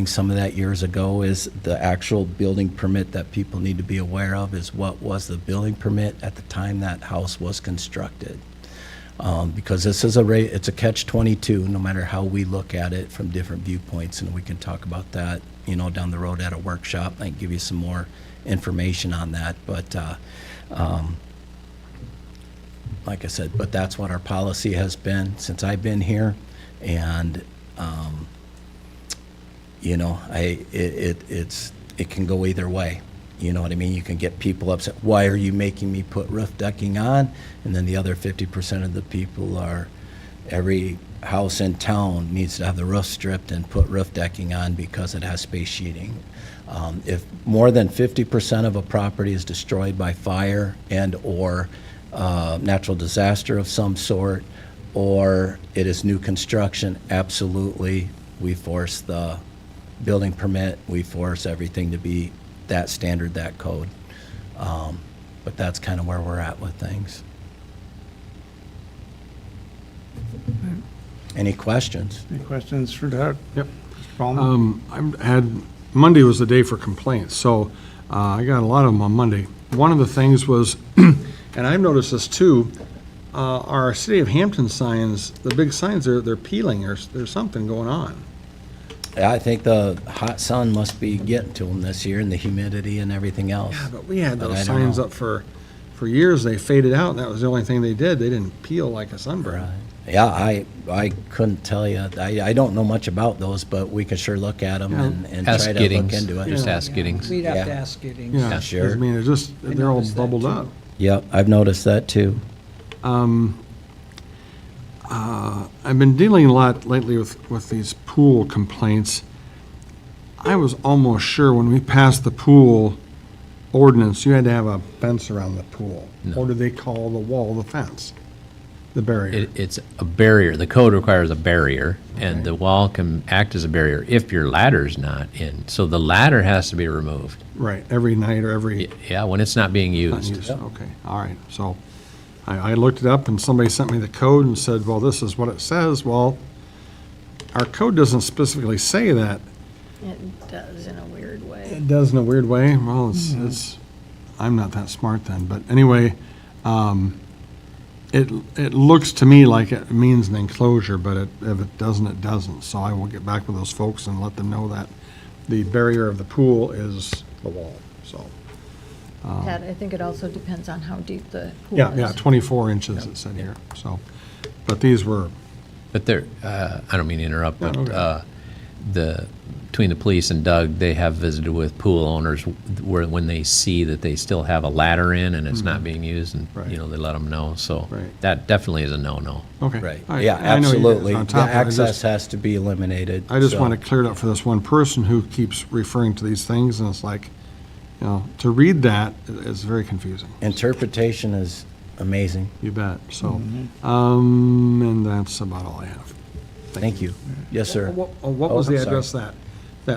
some of that years ago is the actual building permit that people need to be aware of is what was the building permit at the time that house was constructed. Because this is it's a catch-22, no matter how we look at it from different viewpoints, and we can talk about that, down the road at a workshop. I can give you some more information on that, but like I said, but that's what our policy has been since I've been here, and it can go either way. You know what I mean? You can get people upset. Why are you making me put roof decking on? And then the other 50% of the people are, every house in town needs to have the roof stripped and put roof decking on because it has space sheeting. If more than 50% of a property is destroyed by fire and or natural disaster of some sort, or it is new construction, absolutely, we force the building permit, we force everything to be that standard, that code. But that's kind of where we're at with things. Any questions? Any questions for Doug? Yep. Mr. Paulman? Monday was the day for complaints, so I got a lot of them on Monday. One of the things was, and I've noticed this too, our City of Hampton signs, the big signs, they're peeling, there's something going on. I think the hot sun must be getting to them this year, and the humidity and everything else. Yeah, but we had But those I don't signs know. up for years, they faded out, and that was the only thing they did. They didn't peel like a sunburn. Right. Yeah, I couldn't tell you. I don't know much about those, but we can sure look at them Yeah. and Ask try to Giddings. look into it. Just ask Giddings. We'd have to Yeah. ask Giddings. Yeah, Sure. I mean, they're all noticed that bubbled too. up. Yep, I've noticed that too. I've been dealing a lot lately with these pool complaints. I was almost sure when we passed the pool ordinance, you had to have a fence around the pool. No. Or do they call the wall the fence? The barrier? It's a barrier. The code requires a barrier, and the wall can act as a barrier if your ladder's not in. So the ladder has to be removed. Right, every night or every... Yeah, when it's not being not used. used. Okay, all right. So I looked it up and somebody sent me the code and said, well, this is what it says. Well, our code doesn't specifically say that. It does in a weird way. It does in a weird way. Well, it's I'm not that smart then. But anyway, it looks to me like it means an enclosure, but if it doesn't, it doesn't. So I will get back with those folks and let them know that the barrier of the pool is the wall. So, Pat, I think it also depends on how deep the pool yeah, is. yeah, 24 inches it said here. So, but these were, But I don't mean to interrupt, No, but okay. between the police and Doug, they have visited with pool owners where when they see that they still have a ladder in and it's not being used, and, Right. they let them know. So Right. that definitely is a no-no. okay. Right. All Yeah, I know you guys are absolutely. on The top of it. access has to be eliminated. I just so- want to clear it up for this one person who keeps referring to these things, and it's like, to read that is very confusing. Interpretation is amazing. You bet. So, and that's about all I have. Thank you. Yes, sir. What was Oh, the I'm address that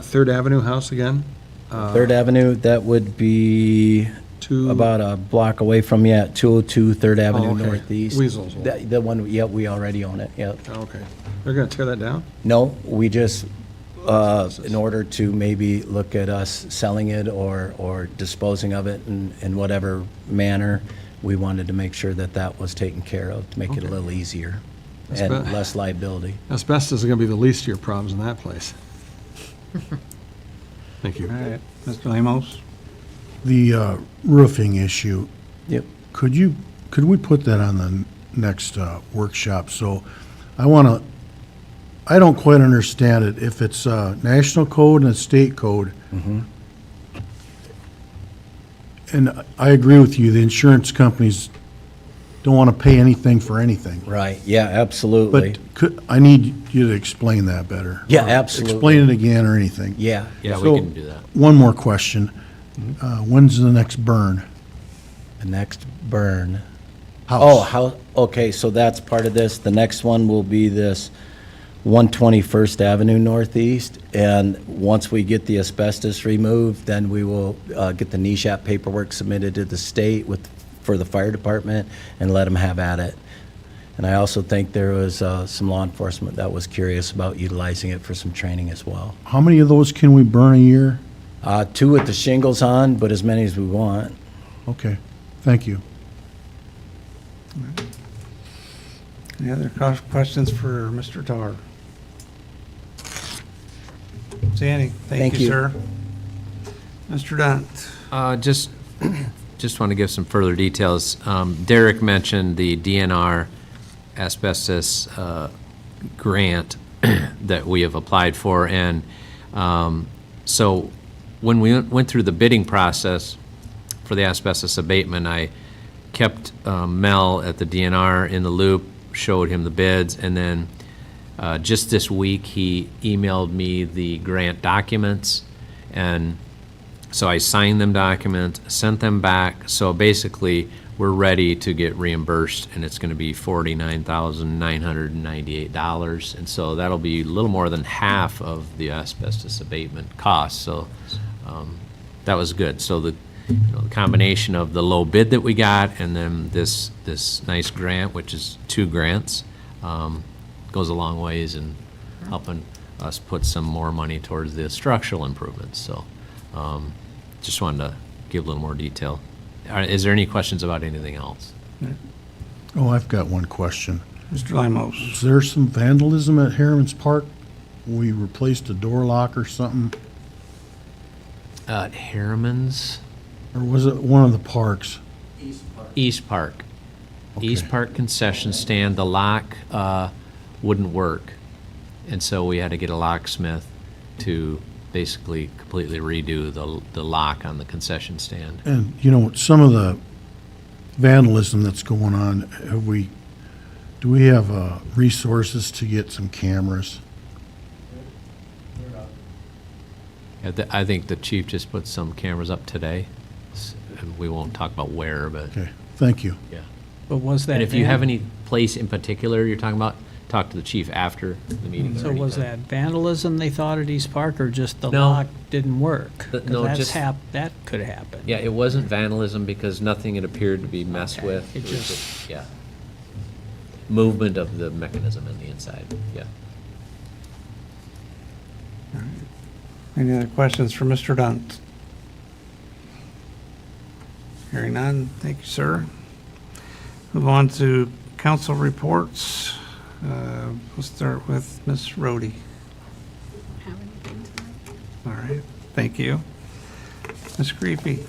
Third Avenue house again? Third Avenue, that would be about a block away from you at 202 Third Avenue okay. Northeast. Weasel's. The one, yeah, we already own it, yeah. Okay. They're going to tear that down? No, we just, in order to maybe look at us selling it or disposing of it in whatever manner, we wanted to make sure that that was taken care of, to make it a little easier That's and bet. less liability. Asbestos is going to be the least of your problems in that place. Thank you. All right, Mr. Lemos? The roofing issue, Yep. could we put that on the next workshop? So I don't quite understand it. If it's national code and a state code, and I agree with you, the insurance companies don't want to pay anything for anything. Right, yeah, absolutely. But I need you to explain that better. Yeah, Or absolutely. Explain it again or anything. Yeah. Yeah, So, we can do that. One more question. When's the next burn? The next burn. House. Oh, how, okay, so that's part of this. The next one will be this 121st Avenue Northeast. And once we get the asbestos removed, then we will get the NESHAP paperwork submitted to the state for the fire department and let them have at it. And I also think there was some law enforcement that was curious about utilizing it for some training as well. How many of those can we burn a year? 2 with the shingles on, but as many as we want. Okay, thank you. Any other questions for Mr. Tar? Sandy, thank Thank you, you. sir. Mr. Dunt? Just want to give some further details. Derek mentioned the DNR asbestos grant that we have applied for, and so when we went through the bidding process for the asbestos abatement, I kept Mel at the DNR in the loop, showed him the bids, and then just this week, he emailed me the grant documents, and so I signed them documents, sent them back. So basically, we're ready to get reimbursed, and it's going to be $49,998. And so that'll be a little more than half of the asbestos abatement cost. So that was good. So the combination of the low bid that we got and then this nice grant, which is 2 grants, goes a long ways in helping us put some more money towards the structural improvements. So just wanted to give a little more detail. Is there any questions about anything else? Oh, I've got one question. Mr. Lemos? Is there some vandalism at Harriman's Park? We replaced a door lock or something? At Harriman's? Or was it one of the parks? East Park. Okay. East Park concession stand, the lock wouldn't work. And so we had to get a locksmith to basically completely redo the lock on the concession stand. And, some of the vandalism that's going on, do we have resources to get some cameras? I think the chief just put some cameras up today. We won't talk about where, but Okay, thank you. yeah. But was that? And if you have any place in particular you're talking about, talk to the chief after the meeting. So was that vandalism they thought at East Park, or just the No. lock didn't work? 'Cause No, that's just- that could happen. Yeah, it wasn't vandalism because nothing had appeared to be messed Okay. with. It was just- yeah. Movement of the mechanism in the inside, yeah. Any other questions for Mr. Dunt? Hearing none, thank you, sir. Move on to council reports. We'll start with Ms. Rhodey. All right, thank you. Ms. Creepy.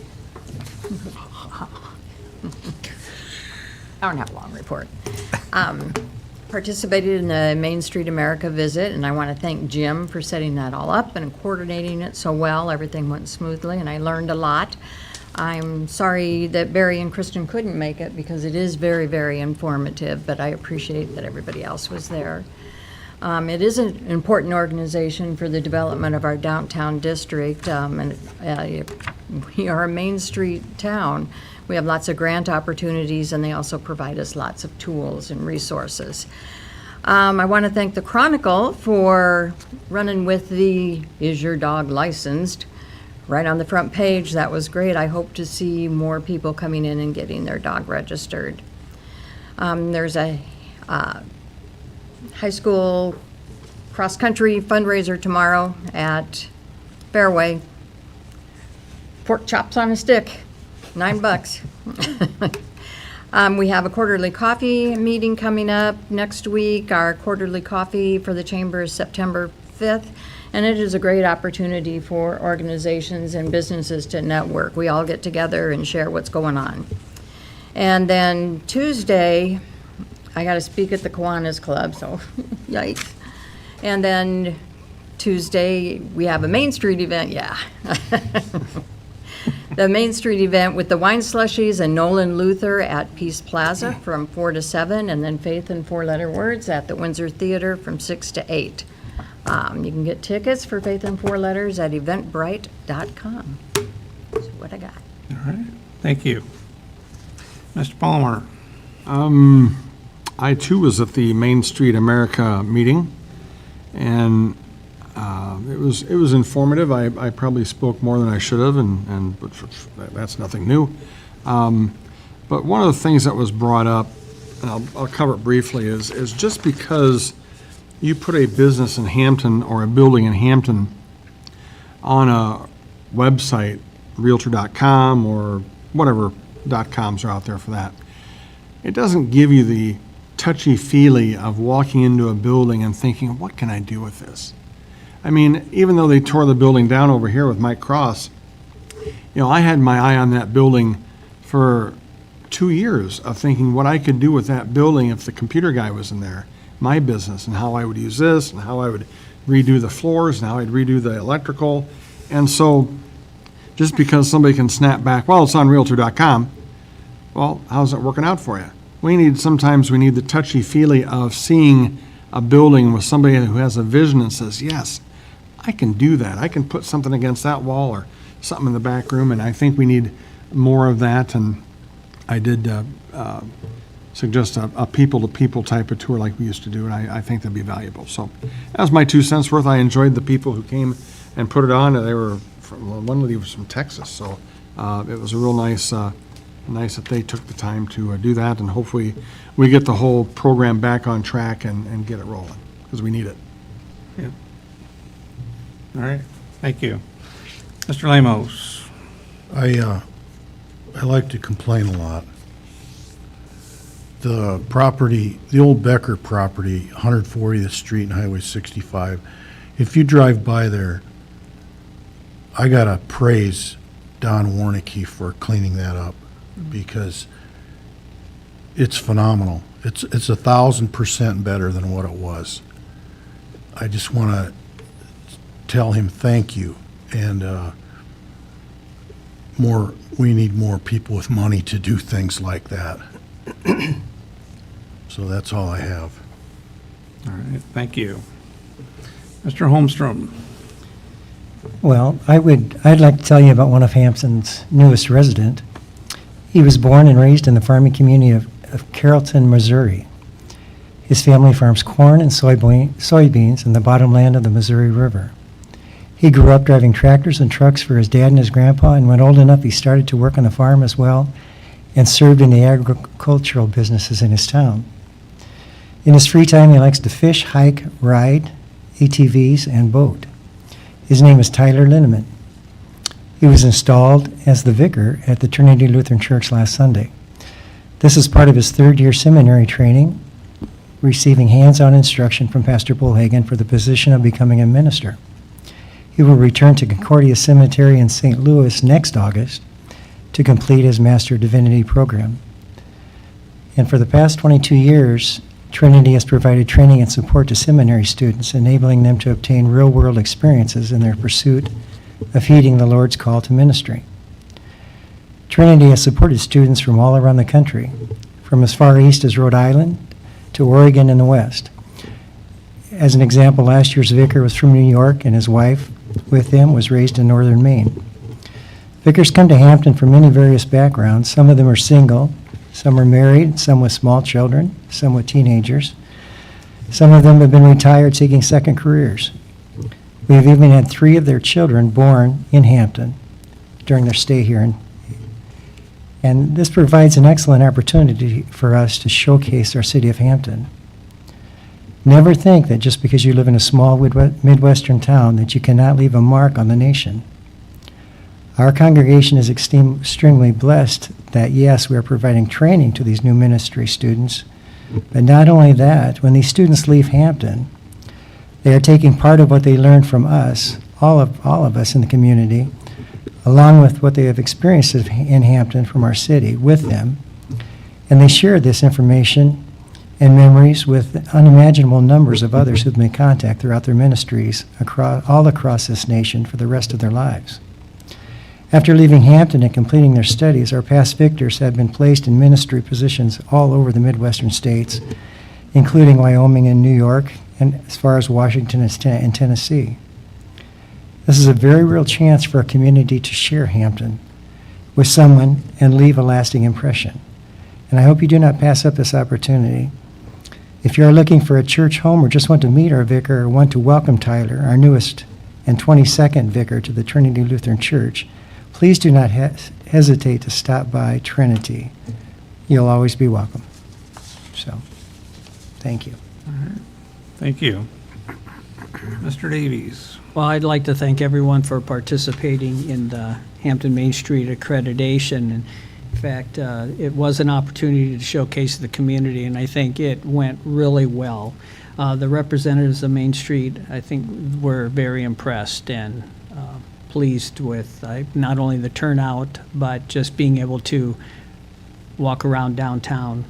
I don't have a long report. Participated in the Main Street America visit, and I want to thank Jim for setting that all up and coordinating it so well. Everything went smoothly, and I learned a lot. I'm sorry that Barry and Kristen couldn't make it because it is very, very informative, but I appreciate that everybody else was there. It is an important organization for the development of our downtown district, and we are a Main Street town. We have lots of grant opportunities, and they also provide us lots of tools and resources. I want to thank the Chronicle for running with the "Is Your Dog Licensed?" right on the front page. That was great. I hope to see more people coming in and getting their dog registered. There's a high school cross-country fundraiser tomorrow at Fairway. Pork chops on a stick, $9. We have a quarterly coffee meeting coming up next week. Our quarterly coffee for the chamber is September 5th, and it is a great opportunity for organizations and businesses to network. We all get together and share what's going on. And then Tuesday, I got to speak at the Kiwanis Club, so yikes. And then Tuesday, we have a Main Street event, yeah. The Main Street event with the wine slushies and Nolan Luther at Peace Plaza from 4 to 7, and then Faith in Four-Letter Words at the Windsor Theater from 6 to 8. You can get tickets for Faith in Four Letters at eventbrite.com. That's what I got. All right, thank you. Mr. Palmer? I too was at the Main Street America meeting, and it was informative. I probably spoke more than I should have, but that's nothing new. But one of the things that was brought up, and I'll cover it briefly, is just because you put a business in Hampton or a building in Hampton on a website, Realtor.com or whatever .coms are out there for that, it doesn't give you the touchy-feely of walking into a building and thinking, what can I do with this? I mean, even though they tore the building down over here with Mike Cross, I had my eye on that building for 2 years of thinking what I could do with that building if the computer guy was in there, my business, and how I would use this, and how I would redo the floors, and how I'd redo the electrical. And so just because somebody can snap back, well, it's on Realtor.com, well, how's it working out for you? Sometimes we need the touchy-feely of seeing a building with somebody who has a vision and says, yes, I can do that. I can put something against that wall or something in the back room, and I think we need more of that. And I did suggest a people-to-people type of tour like we used to do, and I think that'd be valuable. So that was my 2 cents worth. I enjoyed the people who came and put it on. They were one lady was from Texas, so it was a real nice that they took the time to do that, and hopefully we get the whole program back on track and get it rolling, because we need it. Yeah. All right, thank you. Mr. Lamos? I like to complain a lot. The property, the old Becker property, 140th Street and Highway 65, if you drive by there, I gotta praise Don Warnicki for cleaning that up, because it's phenomenal. It's 1,000% better than what it was. I just want to tell him thank you, and we need more people with money to do things like that. So that's all I have. All right, thank you. Mr. Holmstrom? Well, I'd like to tell you about one of Hampton's newest resident. He was born and raised in the farming community of Carrollton, Missouri. His family farms corn and soybeans in the bottomland of the Missouri River. He grew up driving tractors and trucks for his dad and his grandpa, and when old enough, he started to work on the farm as well and served in the agricultural businesses in his town. In his free time, he likes to fish, hike, ride, ATVs, and boat. His name is Tyler Linneman. He was installed as the vicar at the Trinity Lutheran Church last Sunday. This is part of his third-year seminary training, receiving hands-on instruction from Pastor Bullhagen for the position of becoming a minister. He will return to Concordia Cemetery in St. Louis next August to complete his Master of Divinity program. And for the past 22 years, Trinity has provided training and support to seminary students, enabling them to obtain real-world experiences in their pursuit of heeding the Lord's call to ministry. Trinity has supported students from all around the country, from as far east as Rhode Island to Oregon in the west. As an example, last year's vicar was from New York, and his wife with him was raised in northern Maine. Vicars come to Hampton from many various backgrounds. Some of them are single, some are married, some with small children, some with teenagers. Some of them have been retired seeking second careers. We have even had 3 of their children born in Hampton during their stay here. And this provides an excellent opportunity for us to showcase our city of Hampton. Never think that just because you live in a small Midwestern town that you cannot leave a mark on the nation. Our congregation is extremely blessed that, yes, we are providing training to these new ministry students, but not only that, when these students leave Hampton, they are taking part of what they learned from us, all of us in the community, along with what they have experienced in Hampton from our city with them, and they share this information and memories with unimaginable numbers of others who've made contact throughout their ministries all across this nation for the rest of their lives. After leaving Hampton and completing their studies, our past victors have been placed in ministry positions all over the Midwestern states, including Wyoming and New York, and as far as Washington and Tennessee. This is a very real chance for our community to share Hampton with someone and leave a lasting impression. And I hope you do not pass up this opportunity. If you are looking for a church home or just want to meet our vicar or want to welcome Tyler, our newest and 22nd vicar to the Trinity Lutheran Church, please do not hesitate to stop by Trinity. You'll always be welcome. So, thank you. Thank you. Mr. Davies. Well, I'd like to thank everyone for participating in the Hampton Main Street accreditation. And in fact, it was an opportunity to showcase the community, and I think it went really well. The representatives of Main Street, I think, were very impressed and pleased with not only the turnout, but just being able to walk around downtown.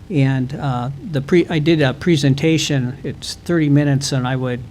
And I did a presentation. It's 30 minutes, and I would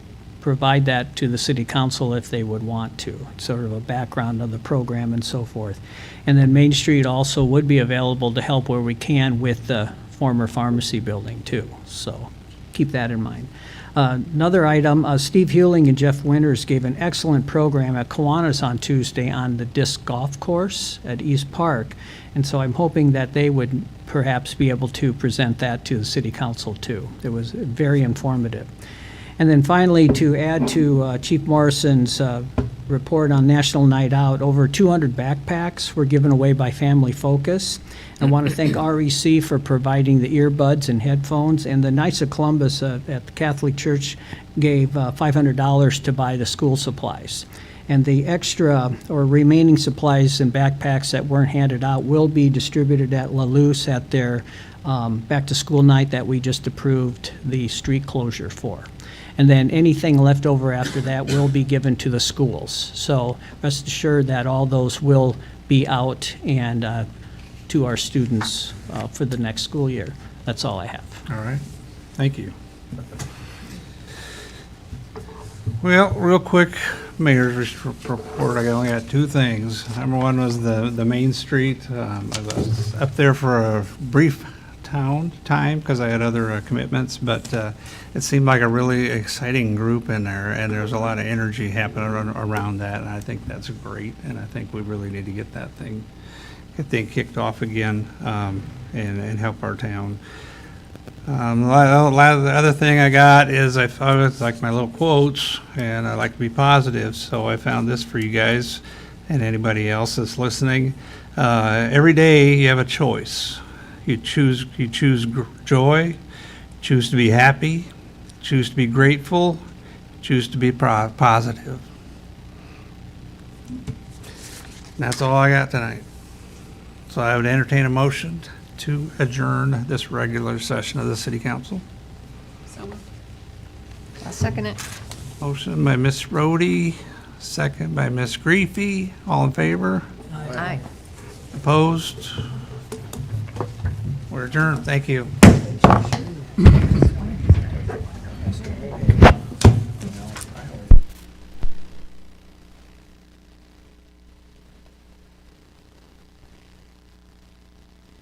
provide that to the city council if they would want to, sort of a background of the program and so forth. And then Main Street also would be available to help where we can with the former pharmacy building too. So keep that in mind. Another item, Steve Hewling and Jeff Winters gave an excellent program at Kiwanis on Tuesday on the disc golf course at East Park. And so I'm hoping that they would perhaps be able to present that to the city council too. It was very informative. And then finally, to add to Chief Morrison's report on National Night Out, over 200 backpacks were given away by Family Focus. I want to thank REC for providing the earbuds and headphones, and the Knights of Columbus at the Catholic Church gave $500 to buy the school supplies. And the extra or remaining supplies and backpacks that weren't handed out will be distributed at La Luce at their back-to-school night that we just approved the street closure for. And then anything left over after that will be given to the schools. So rest assured that all those will be out and to our students for the next school year. That's all I have. All right. Thank you. Well, real quick, Mayor's report. I only got 2 things. Number one was the Main Street. I was up there for a brief time because I had other commitments, but it seemed like a really exciting group in there, and there's a lot of energy happening around that, and I think that's great, and I think we really need to get that thing kicked off again and help our town. The other thing I got is I always like my little quotes, and I like to be positive, so I found this for you guys and anybody else that's listening. Every day you have a choice. You choose joy, choose to be happy, choose to be grateful, choose to be positive. And that's all I got tonight. So I would entertain a motion to adjourn this regular session of the City Council. I'll second it. Motion by Ms. Rhodey, second by Ms. Griefy. All in favor? Aye. Opposed? We're adjourned. Thank you.